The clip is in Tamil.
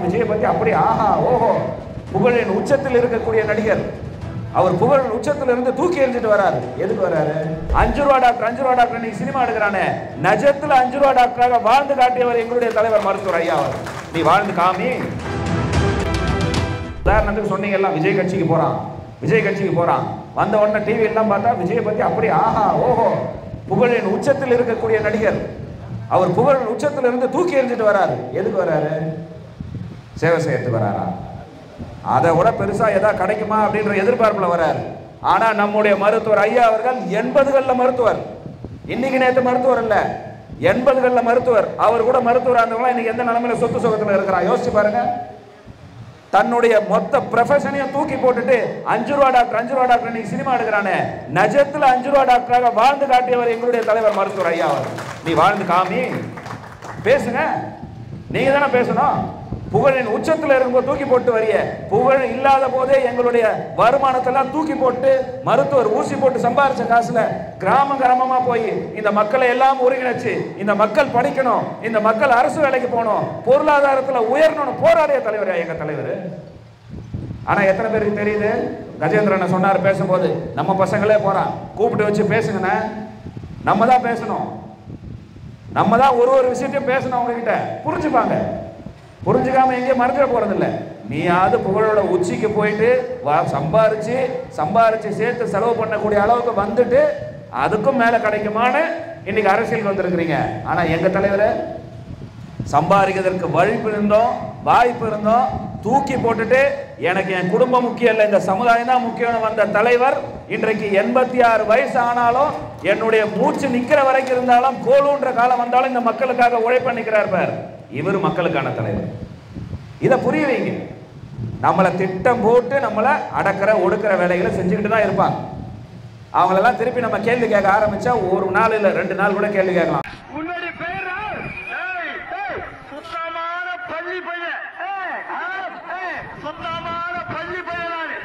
விஜயை பத்தி அப்படி ஆஹா ஓஹோ புகழின் உச்சத்தில் இருக்கக்கூடிய நடிகர். அவர் புகழ் உச்சத்துல இருந்து தூக்கி எறிஞ்சிட்டு வராரு. எதுக்கு வராரு? 5 ரூபா டாக்டர் 5 ரூபா டாக்டர் நீ சினிமா எடுக்கிறானே, நிஜத்துல 5 ரூபா டாக்டராக வாழ்ந்து காட்டியவர் எங்களுடைய தலைவர் மருத்துவர் ஐயா அவர். நீ வாழ்ந்து காமி. உதாரணத்துக்கு சொன்னீங்கல்ல, விஜய் கட்சிக்கு போறான், விஜய் கட்சிக்கு போறான், வந்த உடனே டிவி எல்லாம் பார்த்தா விஜயை பத்தி அப்படி ஆஹா ஓஹோ புகழின் உச்சத்தில் இருக்கக்கூடிய நடிகர். அவர் புகழ் உச்சத்துல இருந்து தூக்கி எறிஞ்சிட்டு வராரு. எதுக்கு வராரு? சேவை செய்யறதுக்கு வராரா? அதை விட பெருசா ஏதாவது கிடைக்குமா அப்படின்ற எதிர்பார்ப்புல வராரு. ஆனா நம்முடைய மருத்துவர் ஐயா அவர்கள் 80களில் மருத்துவர், இன்னைக்கு நேற்று மருத்துவர் இல்ல, 80களில் மருத்துவர். அவர் கூட மருத்துவர் ஆனவங்க இன்னைக்கு எந்த நிலைமையில சொத்து சுகத்துல இருக்கிறான் யோசிச்சு பாருங்க. தன்னுடைய மொத்த ப்ரொஃபஷனையும் தூக்கி போட்டுட்டு 5 ரூபா டாக்டர் 5 ரூபா டாக்டர் நீ சினிமா எடுக்கிறானே, நிஜத்துல 5 ரூபா டாக்டராக வாழ்ந்து காட்டியவர் எங்களுடைய தலைவர் மருத்துவர் ஐயா அவர். நீ வாழ்ந்து காமி. பேசுங்க, நீங்க தானே பேசணும். புகழின் உச்சத்தில் இருக்கும்போது தூக்கி போட்டு வரிய, புகழ் இல்லாத போதே எங்களுடைய வருமானத்தெல்லாம் தூக்கி போட்டு மருத்துவர் ஊசி போட்டு சம்பாரிச்ச காசுல கிராம கிராமமா போய் இந்த மக்களை எல்லாம் ஒருங்கிணைச்சு இந்த மக்கள் படிக்கணும், இந்த மக்கள் அரசு வேலைக்கு போகணும், பொருளாதாரத்தில் உயரணும்னு போராடிய தலைவர் எங்க தலைவர். ஆனா எத்தனை பேருக்கு தெரியுது? கஜேந்திரன் சொன்னார் பேசும்போது, நம்ம பசங்களே போறான் கூப்பிட்டு வச்சு பேசுங்கண்ணே, நம்ம தான் பேசணும், நம்ம தான் ஒரு விஷயத்தையும் பேசணும், அவங்க கிட்ட புரிஞ்சுப்பாங்க. புரிஞ்சுக்காம எங்கேயும் மறந்துட போறதில்லை. நீயாவது புகழோட உச்சிக்கு போயிட்டு சம்பாரிச்சு சேர்த்து செலவு பண்ணக்கூடிய அளவுக்கு வந்துட்டு அதுக்கும் மேல கிடைக்குமான்னு இன்னைக்கு அரசியல் வந்திருக்கிறீங்க. ஆனா எங்க தலைவர் சம்பாதிக்கிறதுக்கு வாய்ப்பு இருந்தோம் தூக்கி போட்டுட்டு எனக்கு என் குடும்பம் முக்கியம் இல்லை, இந்த சமுதாயம் தான் முக்கியம் வந்த தலைவர் இன்றைக்கு 86 வயசு ஆனாலும் என்னுடைய மூச்சு நிக்கிற வரைக்கும் இருந்தாலும் கோலூன்ற காலம் வந்தாலும் இந்த மக்களுக்காக உழைப்ப நிற்கிறார் பார். இவர் மக்களுக்கான தலைவர். இதை புரிய வைங்க. நம்மளை திட்டம் போட்டு நம்மளை அடக்கிற ஒடுக்கிற வேலைகளை செஞ்சுக்கிட்டு தான் இருப்பாங்க. அவங்களெல்லாம் திருப்பி நம்ம கேள்வி கேட்க ஆரம்பிச்சா ஒரு நாள் இல்ல 2 நாள் கூட கேள்வி கேட்கலாம். உன்னுடைய பேர் சுத்தமான பள்ளி பையன், சுத்தமான பள்ளி பையன்.